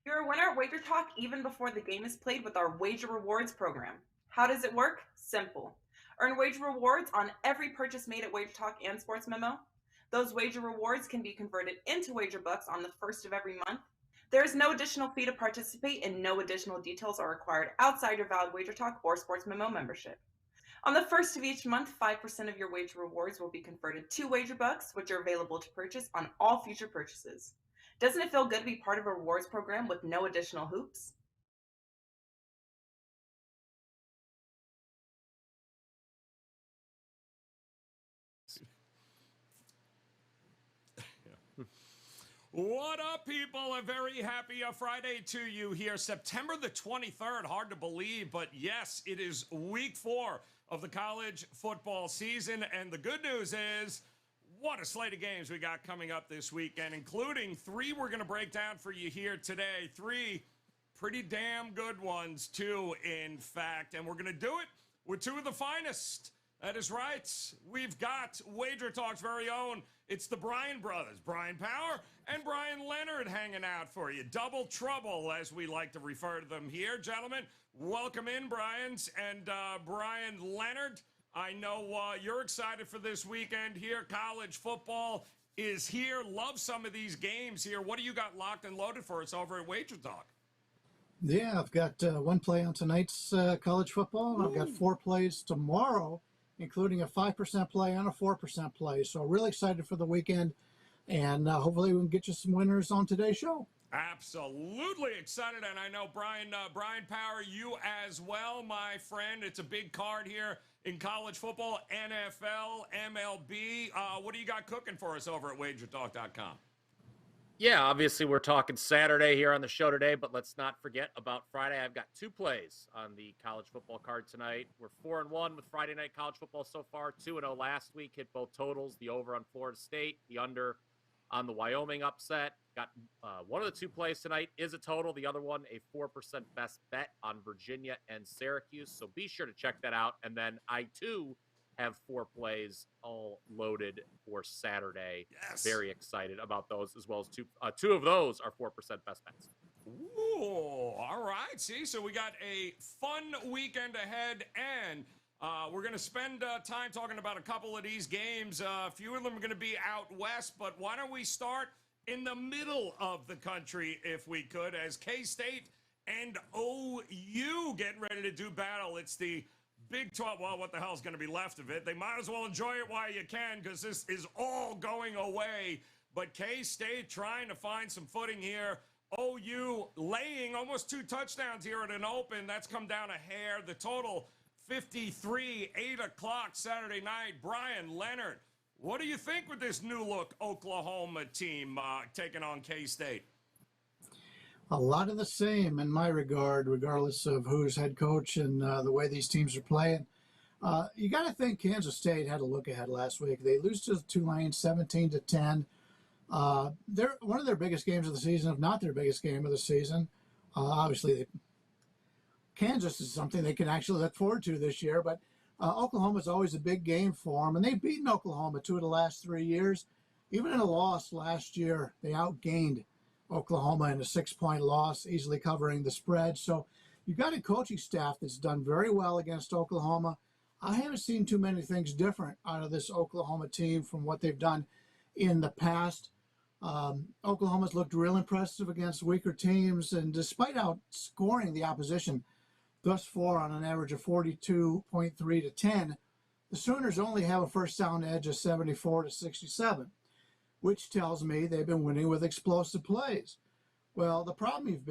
You're a winner at WagerTalk even before the game is played with our Wager Rewards program. How does it work? Simple. Earn wager rewards on every purchase made at WagerTalk and Sports Memo. Those wager rewards can be converted into wager bucks on the first of every month. There is no additional fee to participate, and no additional details are required outside your valid WagerTalk or Sports Memo membership. On the first of each month, 5% of your wager rewards will be converted to wager bucks, which are available to purchase on all future purchases. Doesn't it feel good to be part of a rewards program with no additional hoops? What up, people? A very happy Friday to you here. September the 23rd. Hard to believe, but yes, it is week 4 of the college football season. And the good news is, what a slate of games we got coming up this weekend, including 3 we're going to break down for you here today. 3 pretty damn good ones, too, in fact. And we're going to do it with 2 of the finest. That is right. We've got WagerTalk's very own. It's the Bryan brothers, Bryan Power and Bryan Leonard, hanging out for you. Double trouble, as we like to refer to them here. Gentlemen, welcome in, Bryans and Bryan Leonard. I know you're excited for this weekend here. College football is here. Love some of these games here. What do you got locked and loaded for us over at WagerTalk? Yeah, I've got 1 play on tonight's college football, and I've got 4 plays tomorrow, including a 5% play and a 4% play. So really excited for the weekend, and hopefully we can get you some winners on today's show. Absolutely excited, and I know Bryan Power, you as well, my friend. It's a big card here in college football, NFL, MLB. What do you got cooking for us over at WagerTalk.com? Yeah, obviously we're talking Saturday here on the show today, but let's not forget about Friday. I've got 2 plays on the college football card tonight. We're 4-1 with Friday night college football so far. 2-0 last week, hit both totals. The over on Florida State, the under on the Wyoming upset. Got one of the 2 plays tonight is a total. The other one, a 4% best bet on Virginia and Syracuse. So be sure to check that out. And then I, too, have 4 plays all loaded for Saturday. Yes. Very excited about those, as well as 2 of those are 4% best bets. Ooh, all right. See, so we got a fun weekend ahead, and we're going to spend time talking about a couple of these games. A few of them are going to be out west, but why don't we start in the middle of the country, if we could, as K-State and OU getting ready to do battle. It's the Big 12, well, what the hell is going to be left of it? They might as well enjoy it while you can, because this is all going away. But K-State trying to find some footing here. OU laying almost 2 touchdowns here at an open. That's come down a hair. The total 53, 8 o'clock Saturday night. Bryan Leonard, what do you think with this new look Oklahoma team taking on K-State? A lot of the same in my regard, regardless of who's head coach and the way these teams are playing. You got to think Kansas State had a look ahead last week. They lose to Tulane 17-10. They're one of their biggest games of the season, if not their biggest game of the season. Obviously, Kansas is something they can actually look forward to this year, but Oklahoma is always a big game for them, and they've beaten Oklahoma 2 of the last 3 years. Even in a loss last year, they outgained Oklahoma in a 6-point loss, easily covering the spread. So you've got a coaching staff that's done very well against Oklahoma. I haven't seen too many things different out of this Oklahoma team from what they've done in the past. Oklahoma's looked real impressive against weaker teams, and despite outscoring the opposition thus far on an average of 42.3-10, the Sooners only have a first down edge of 74-67. Which tells me they've been winning with explosive plays. Well, the problem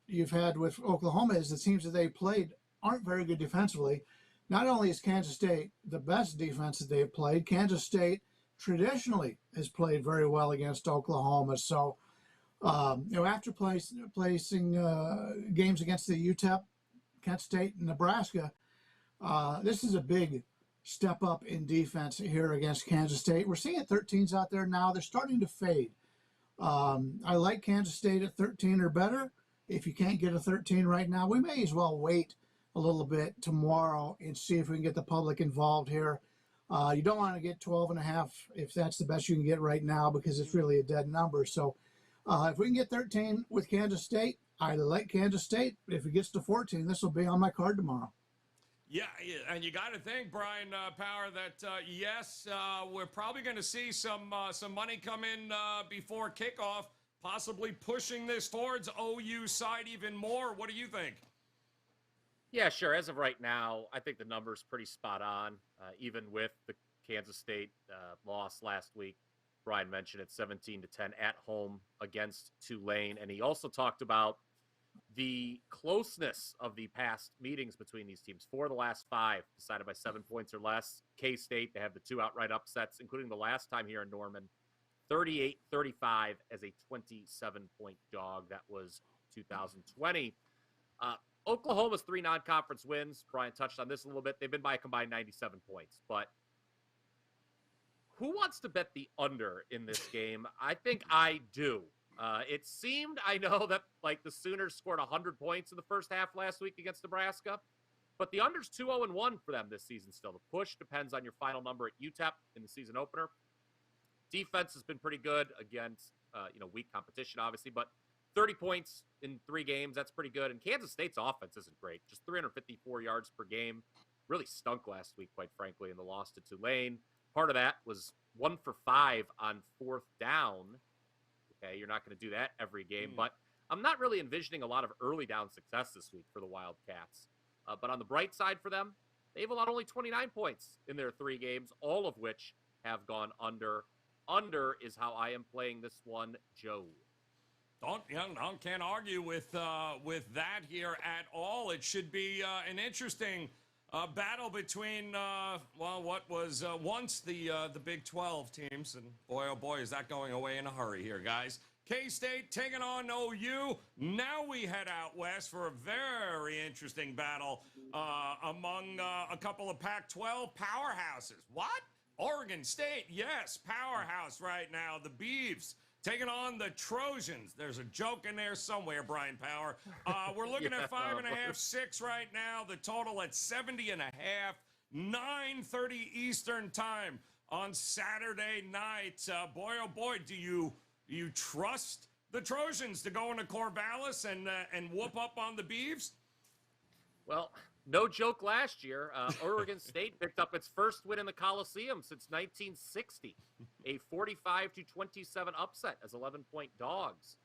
you've had with Oklahoma is the teams that they played aren't very good defensively. Not only is Kansas State the best defense that they've played, Kansas State traditionally has played very well against Oklahoma. So, after placing games against the UTEP, Kent State, and Nebraska, this is a big step up in defense here against Kansas State. We're seeing 13s out there now. They're starting to fade. I like Kansas State at 13 or better. If you can't get a 13 right now, we may as well wait a little bit tomorrow and see if we can get the public involved here. You don't want to get 12.5 if that's the best you can get right now, because it's really a dead number. So if we can get 13 with Kansas State, I like Kansas State. If it gets to 14, this will be on my card tomorrow. Yeah, and you got to think, Bryan Power, that yes, we're probably going to see some money come in before kickoff, possibly pushing this towards OU side even more. What do you think? Yeah, sure. As of right now, I think the number's pretty spot on, even with the Kansas State loss last week. Bryan mentioned it, 17-10 at home against Tulane. And he also talked about the closeness of the past meetings between these teams. 4 of the last 5 decided by 7 points or less. K-State, they have the 2 outright upsets, including the last time here in Norman, 38-35 as a 27-point dog. That was 2020. Oklahoma's 3 non-conference wins. Bryan touched on this a little bit. They've been by a combined 97 points. But who wants to bet the under in this game? I think I do. It seemed, I know that like the Sooners scored 100 points in the first half last week against Nebraska, but the under's 2-0-1 for them this season still. The push depends on your final number at UTEP in the season opener. Defense has been pretty good against, weak competition, obviously, but 30 points in 3 games, that's pretty good. And Kansas State's offense isn't great. Just 354 yards per game. Really stunk last week, quite frankly, in the loss to Tulane. Part of that was 1 for 5 on 4th down. Okay, you're not going to do that every game, but I'm not really envisioning a lot of early down success this week for the Wildcats. But on the bright side for them, they've allowed only 29 points in their 3 games, all of which have gone under. Under is how I am playing this one, Joe. Can't argue with that here at all. It should be an interesting battle between what was once the Big 12 teams, and boy oh boy is that going away in a hurry here, guys. K-State taking on OU. Now we head out west for a very interesting battle among a couple of Pac-12 powerhouses. What? Oregon State, yes, powerhouse right now. The Beavs taking on the Trojans. There's a joke in there somewhere, Bryan Power. We're looking at 5.5, 6 right now. The total at 70.5, 9:30 Eastern time on Saturday night. Boy, oh boy, do you trust the Trojans to go into Corvallis and whoop up on the Beavs? Well, no joke last year. Oregon State picked up its first win in the Coliseum since 1960, a 45-27 upset as 11-point dogs.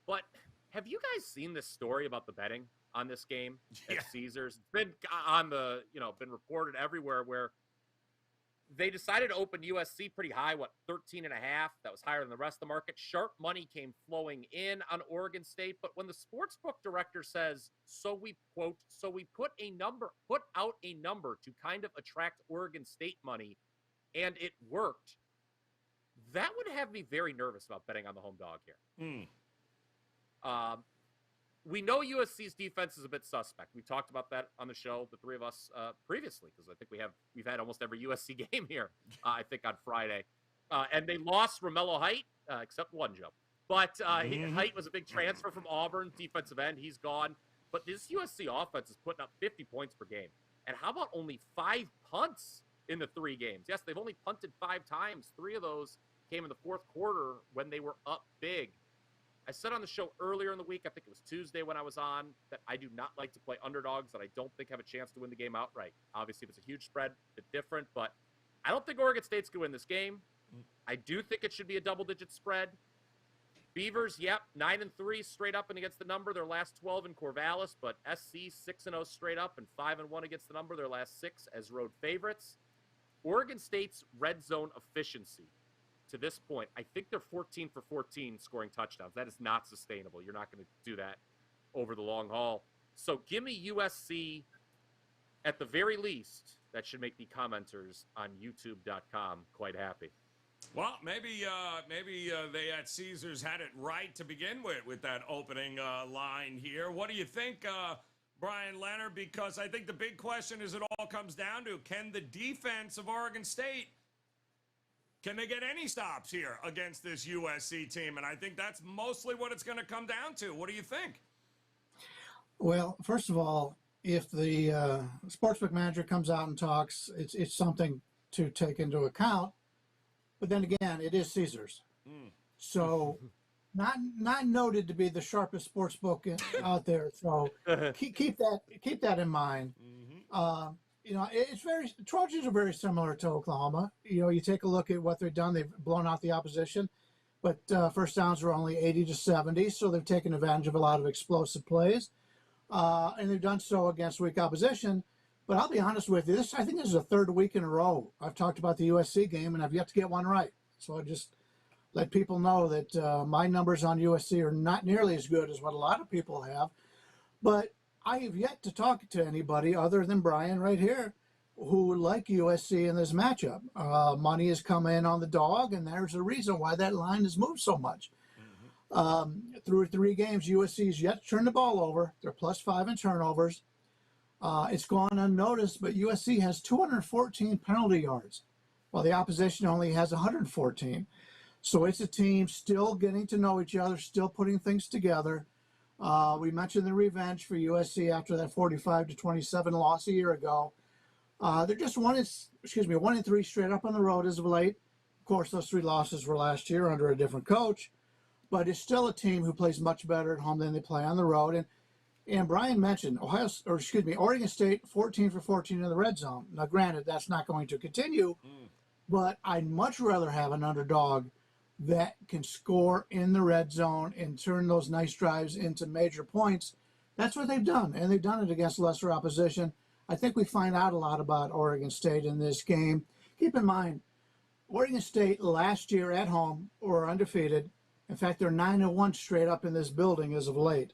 But have you guys seen this story about the betting on this game at Caesars? It's been on the, been reported everywhere where they decided to open USC pretty high, 13.5. That was higher than the rest of the market. Sharp money came flowing in on Oregon State. But when the sportsbook director says, so we put out a number to kind of attract Oregon State money, and it worked, that would have me very nervous about betting on the home dog here. We know USC's defense is a bit suspect. We talked about that on the show, the 3 of us, previously, because I think we've had almost every USC game here, I think, on Friday. And they lost Romello Height, except one, Joe. But Height was a big transfer from Auburn, defensive end. He's gone. But this USC offense is putting up 50 points per game. And how about only 5 punts in the 3 games? Yes, they've only punted 5 times. 3 of those came in the 4th quarter when they were up big. I said on the show earlier in the week, I think it was Tuesday when I was on, that I do not like to play underdogs that I don't think have a chance to win the game outright. Obviously, if it's a huge spread, a bit different, but I don't think Oregon State's going to win this game. I do think it should be a double-digit spread. Beavers, 9-3 straight up and against the number, their last 12 in Corvallis, but SC 6-0 straight up and 5-1 against the number, their last 6 as road favorites. Oregon State's red zone efficiency to this point, I think they're 14 for 14 scoring touchdowns. That is not sustainable. You're not going to do that over the long haul. So give me USC at the very least. That should make the commenters on YouTube.com quite happy. Well, maybe they at Caesars had it right to begin with that opening line here. What do you think, Bryan Leonard? Because I think the big question is it all comes down to, can the defense of Oregon State, can they get any stops here against this USC team? And I think that's mostly what it's going to come down to. What do you think? Well, first of all, if the sportsbook manager comes out and talks, it's something to take into account. But then again, it is Caesars. So not noted to be the sharpest sports book out there. So keep that in mind. Mm-hmm. It's the Trojans are very similar to Oklahoma. You take a look at what they've done. They've blown out the opposition, but first downs were only 80 to 70. So they've taken advantage of a lot of explosive plays, and they've done so against weak opposition. But I'll be honest with you, I think this is the third week in a row I've talked about the USC game, and I've yet to get one right. So I just let people know that my numbers on USC are not nearly as good as what a lot of people have. But I have yet to talk to anybody other than Bryan right here who would like USC in this matchup. Money has come in on the dog, and there's a reason why that line has moved so much. Through 3 games, USC's yet to turn the ball over. They're +5 in turnovers. It's gone unnoticed, but USC has 214 penalty yards, while the opposition only has 114. So it's a team still getting to know each other, still putting things together. We mentioned the revenge for USC after that 45-27 loss a year ago. They're just 1-3 straight up on the road as of late. Of course, those 3 losses were last year under a different coach, but it's still a team who plays much better at home than they play on the road. And Bryan mentioned Oregon State 14 for 14 in the red zone. Now, granted, that's not going to continue, but I'd much rather have an underdog that can score in the red zone and turn those nice drives into major points. That's what they've done, and they've done it against lesser opposition. I think we find out a lot about Oregon State in this game. Keep in mind, Oregon State last year at home were undefeated. In fact, they're 9-1 straight up in this building as of late.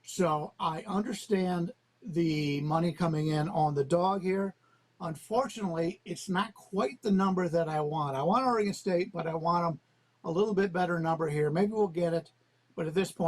So I understand the money coming in on the dog here. Unfortunately, it's not quite the number that I want. I want Oregon State, but I want them a little bit better number here. Maybe we'll get it, but at this point,